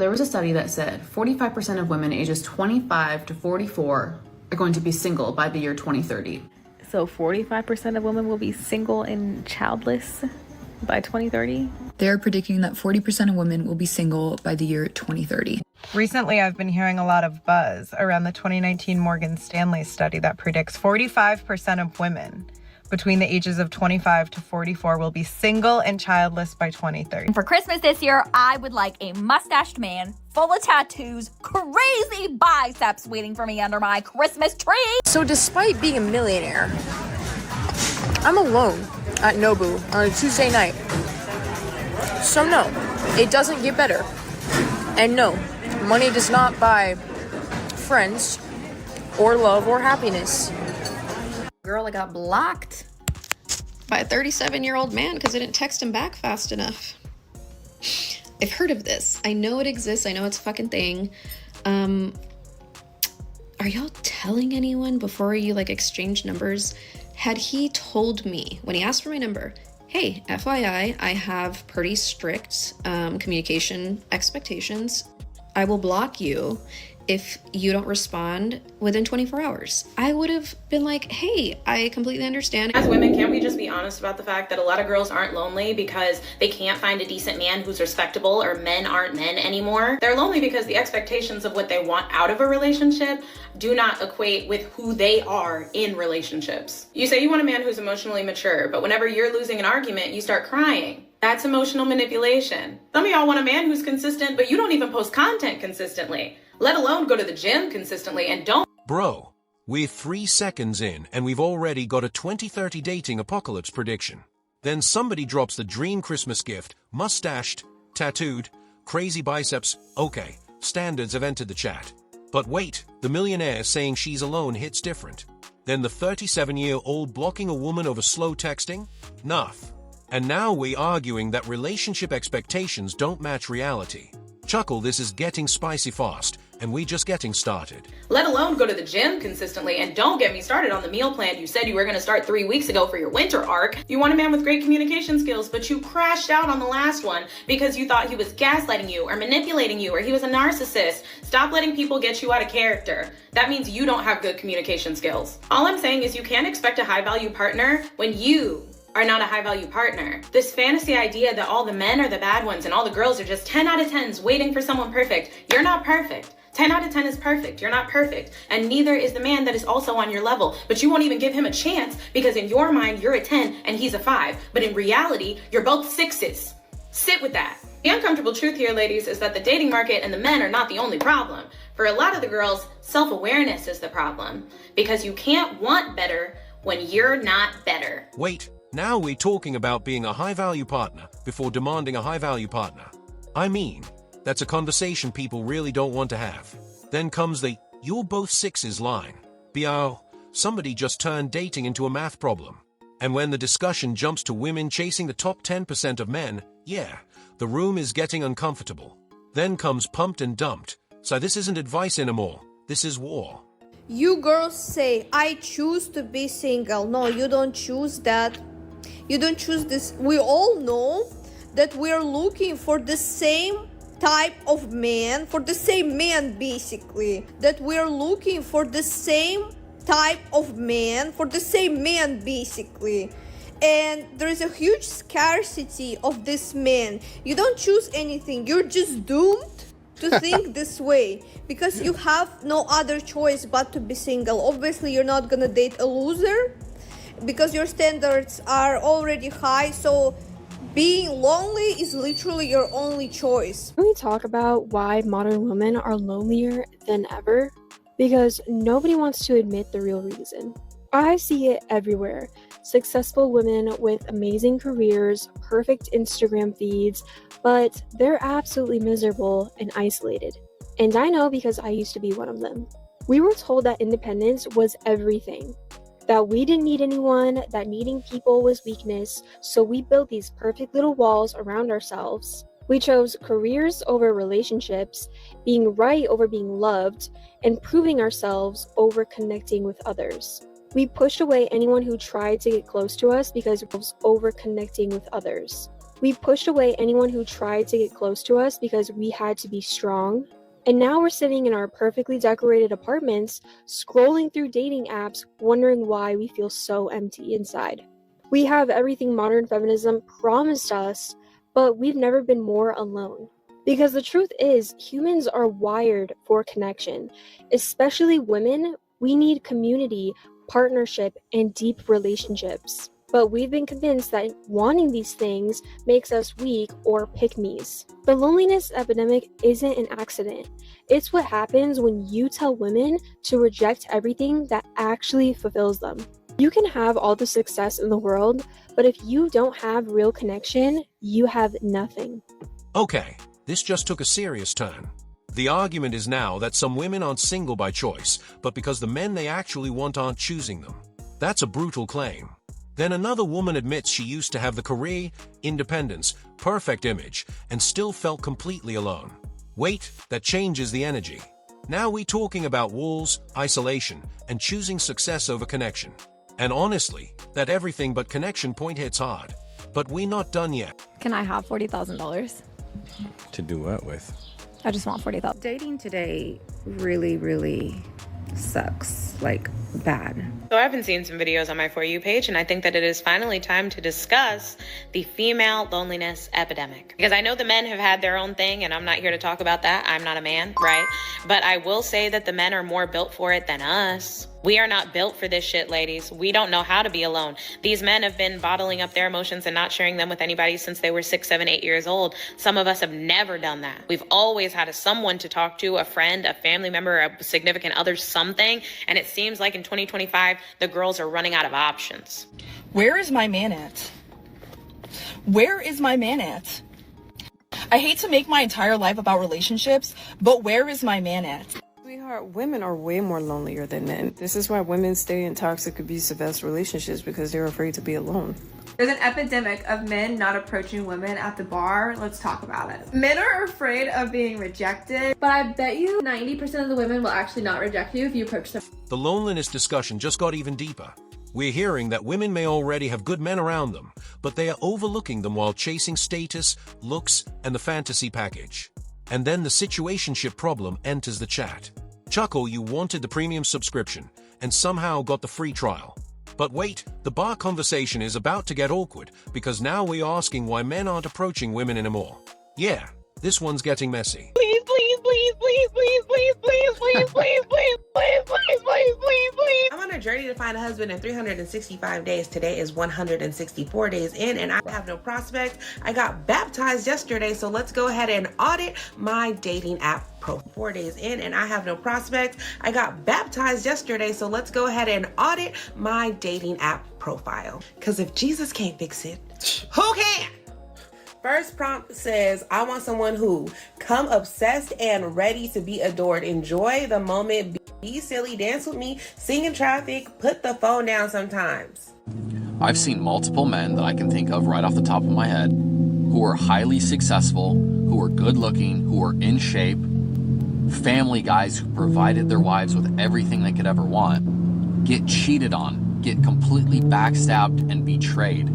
there was a study that said 45% of women ages 25 to 44 are going to be single by the year 2030. So 45% of women will be single and childless by 2030? They're predicting that 40% of women will be single by the year 2030. Recently, I've been hearing a lot of buzz around the 2019 Morgan Stanley study that predicts 45% of women between the ages of 25 to 44 will be single and childless by 2030. For Christmas this year, I would like a mustached man, full of tattoos, crazy biceps waiting for me under my Christmas tree. So despite being a millionaire, I'm alone at Nobu on a Tuesday night. So no, it doesn't get better. And no, money does not buy friends or love or happiness. Girl, I got blocked by a 37-year-old man because I didn't text him back fast enough. I've heard of this. I know it exists. I know it's a fucking thing. Are y'all telling anyone before you exchange numbers? Had he told me when he asked for my number, hey, FYI, I have pretty strict communication expectations. I will block you if you don't respond within 24 hours. I would have been like, hey, I completely understand. As women, can't we just be honest about the fact that a lot of girls aren't lonely because they can't find a decent man who's respectable, or men aren't men anymore? They're lonely because the expectations of what they want out of a relationship do not equate with who they are in relationships. You say you want a man who's emotionally mature, but whenever you're losing an argument, you start crying. That's emotional manipulation. Some of y'all want a man who's consistent, but you don't even post content consistently, let alone go to the gym consistently, and don't. Bro, we're 3 seconds in and we've already got a 2030 dating apocalypse prediction. Then somebody drops the dream Christmas gift, mustached, tattooed, crazy biceps. Okay, standards have entered the chat. But wait, the millionaire saying she's alone hits different. Then the 37-year-old blocking a woman over slow texting? Nuff. And now we're arguing that relationship expectations don't match reality. Chuckle, this is getting spicy fast, and we just getting started. Let alone go to the gym consistently, and don't get me started on the meal plan you said you were going to start 3 weeks ago for your winter arc. You want a man with great communication skills, but you crashed out on the last one because you thought he was gaslighting you or manipulating you or he was a narcissist. Stop letting people get you out of character. That means you don't have good communication skills. All I'm saying is you can't expect a high-value partner when you are not a high-value partner. This fantasy idea that all the men are the bad ones and all the girls are just 10 out of 10s waiting for someone perfect. You're not perfect. 10 out of 10 is perfect. You're not perfect. And neither is the man that is also on your level. But you won't even give him a chance because in your mind, you're a 10 and he's a 5. But in reality, you're both 6s. Sit with that. The uncomfortable truth here, ladies, is that the dating market and the men are not the only problem. For a lot of the girls, self-awareness is the problem. Because you can't want better when you're not better. Wait. Now we're talking about being a high-value partner before demanding a high-value partner. I mean, that's a conversation people really don't want to have. Then comes the, you're both 6s line. Biao, somebody just turned dating into a math problem. And when the discussion jumps to women chasing the top 10% of men, yeah, the room is getting uncomfortable. Then comes pumped and dumped. So this isn't advice anymore. This is war. You girls say, I choose to be single. No, you don't choose that. You don't choose this. We all know that we're looking for the same type of man, for the same man basically. That we're looking for the same type of man, for the same man basically. And there is a huge scarcity of this man. You don't choose anything. You're just doomed to think this way because you have no other choice but to be single. Obviously, you're not gonna date a loser because your standards are already high, so being lonely is literally your only choice. Can we talk about why modern women are lonelier than ever? Because nobody wants to admit the real reason. I see it everywhere. Successful women with amazing careers, perfect Instagram feeds, but they're absolutely miserable and isolated. And I know because I used to be one of them. We were told that independence was everything. That we didn't need anyone, that needing people was weakness, so we built these perfect little walls around ourselves. We chose careers over relationships, being right over being loved, and proving ourselves over connecting with others. We pushed away anyone who tried to get close to us because it was over connecting with others. We pushed away anyone who tried to get close to us because we had to be strong. And now we're sitting in our perfectly decorated apartments, scrolling through dating apps, wondering why we feel so empty inside. We have everything modern feminism promised us, but we've never been more alone. Because the truth is, humans are wired for connection. Especially women, we need community, partnership, and deep relationships. But we've been convinced that wanting these things makes us weak or pick-me's. The loneliness epidemic isn't an accident. It's what happens when you tell women to reject everything that actually fulfills them. You can have all the success in the world, but if you don't have real connection, you have nothing. Okay, this just took a serious turn. The argument is now that some women aren't single by choice, but because the men they actually want aren't choosing them. That's a brutal claim. Then another woman admits she used to have the career, independence, perfect image, and still felt completely alone. Wait, that changes the energy. Now we're talking about walls, isolation, and choosing success over connection. And honestly, that everything but connection point hits hard. But we're not done yet. Can I have $40,000? To do what with? I just want $40,000. Dating today really sucks, like bad. So I've been seeing some videos on my For You page, and I think that it is finally time to discuss the female loneliness epidemic. Because I know the men have had their own thing, and I'm not here to talk about that. I'm not a man, right? But I will say that the men are more built for it than us. We are not built for this shit, ladies. We don't know how to be alone. These men have been bottling up their emotions and not sharing them with anybody since they were 6, 7, 8 years old. Some of us have never done that. We've always had someone to talk to, a friend, a family member, a significant other, something. And it seems like in 2025, the girls are running out of options. Where is my man at? Where is my man at? I hate to make my entire life about relationships, but where is my man at? Sweetheart, women are way more lonelier than men. This is why women stay in toxic, abusive relationships, because they're afraid to be alone. There's an epidemic of men not approaching women at the bar. Let's talk about it. Men are afraid of being rejected, but I bet you 90% of the women will actually not reject you if you approach them. The loneliness discussion just got even deeper. We're hearing that women may already have good men around them, but they are overlooking them while chasing status, looks, and the fantasy package. And then the situationship problem enters the chat. Chuckle, you wanted the premium subscription and somehow got the free trial. But wait, the bar conversation is about to get awkward because now we're asking why men aren't approaching women anymore. Yeah, this one's getting messy. Please, please, please, please, please, please, please, please, please, please, please, please, please, please, please. I'm on a journey to find a husband in 365 days. Today is 164 days in, and I have no prospects. I got baptized yesterday, so let's go ahead and audit my dating app. 4 days in, and I have no prospects. I got baptized yesterday, so let's go ahead and audit my dating app profile. Because if Jesus can't fix it, who can? First prompt says, I want someone who come obsessed and ready to be adored. Enjoy the moment. Be silly. Dance with me. Sing in traffic. Put the phone down sometimes. I've seen multiple men that I can think of right off the top of my head who are highly successful, who are good looking, who are in shape, family guys who provided their wives with everything they could ever want, get cheated on, get completely backstabbed and betrayed.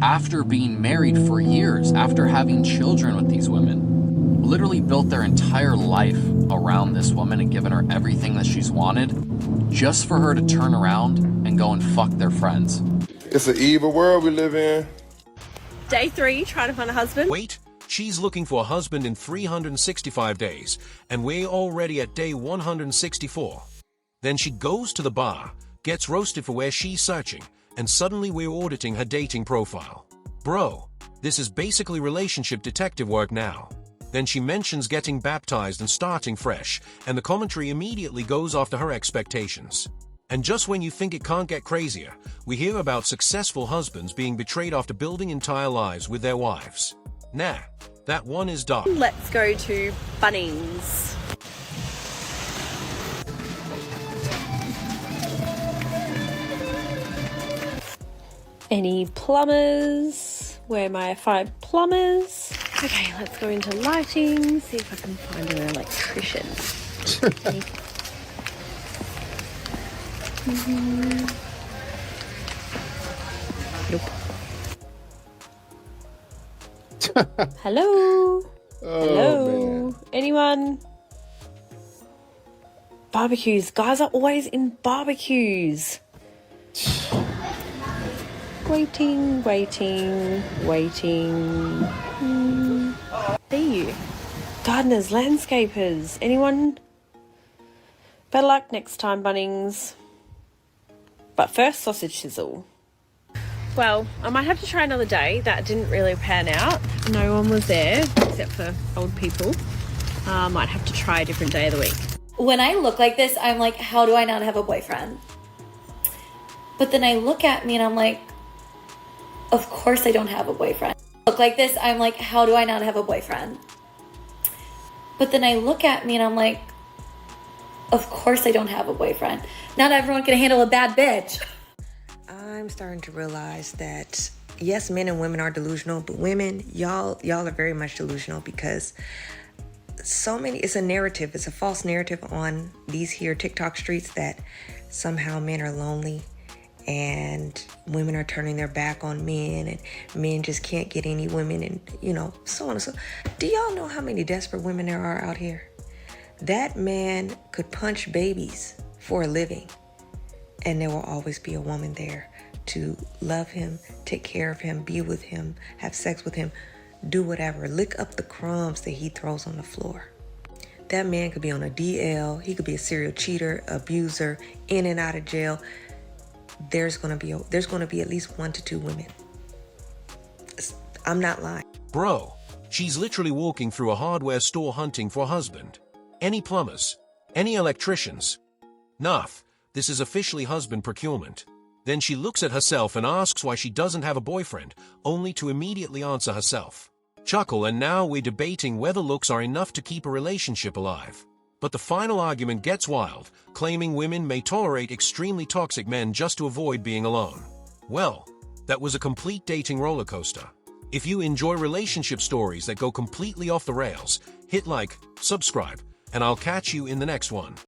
After being married for years, after having children with these women, literally built their entire life around this woman and given her everything that she's wanted, just for her to turn around and go and fuck their friends. It's an evil world we live in. Day 3, trying to find a husband. Wait, she's looking for a husband in 365 days, and we're already at day 164. Then she goes to the bar, gets roasted for where she's searching, and suddenly we're auditing her dating profile. Bro, this is basically relationship detective work now. Then she mentions getting baptized and starting fresh, and the commentary immediately goes after her expectations. And just when you think it can't get crazier, we hear about successful husbands being betrayed after building entire lives with their wives. Nah, that one is dark. Let's go to Bunnings. Any plumbers? Where am I? 5 plumbers. Okay, let's go into lighting, see if I can find an electrician. Nope. Hello? Oh, Hello? man. Anyone? Barbecues. Guys are always in barbecues. Waiting. See you. Gardeners, landscapers. Anyone? Better luck next time, Bunnings. But first, sausage sizzle. Well, I might have to try another day. That didn't really pan out. No one was there except for old people. Might have to try a different day of the week. When I look like this, I'm like, how do I not have a boyfriend? But then I look at me and I'm like, of course I don't have a boyfriend. Look like this, I'm like, how do I not have a boyfriend? But then I look at me and I'm like, of course I don't have a boyfriend. Not everyone can handle a bad bitch. I'm starting to realize that yes, men and women are delusional, but women, y'all are very much delusional because it's a narrative, it's a false narrative on these here TikTok streets that somehow men are lonely and women are turning their back on men and men just can't get any women and, so on and so. Do y'all know how many desperate women there are out here? That man could punch babies for a living and there will always be a woman there to love him, take care of him, be with him, have sex with him, do whatever, lick up the crumbs that he throws on the floor. That man could be on a DL, he could be a serial cheater, abuser, in and out of jail. There's gonna be at least 1 to 2 women. I'm not lying. Bro, she's literally walking through a hardware store hunting for a husband. Any plumbers? Any electricians? Nuff, this is officially husband procurement. Then she looks at herself and asks why she doesn't have a boyfriend, only to immediately answer herself. Chuckle, and now we're debating whether looks are enough to keep a relationship alive. But the final argument gets wild, claiming women may tolerate extremely toxic men just to avoid being alone. Well, that was a complete dating roller coaster. If you enjoy relationship stories that go completely off the rails, hit like, subscribe, and I'll catch you in the next one.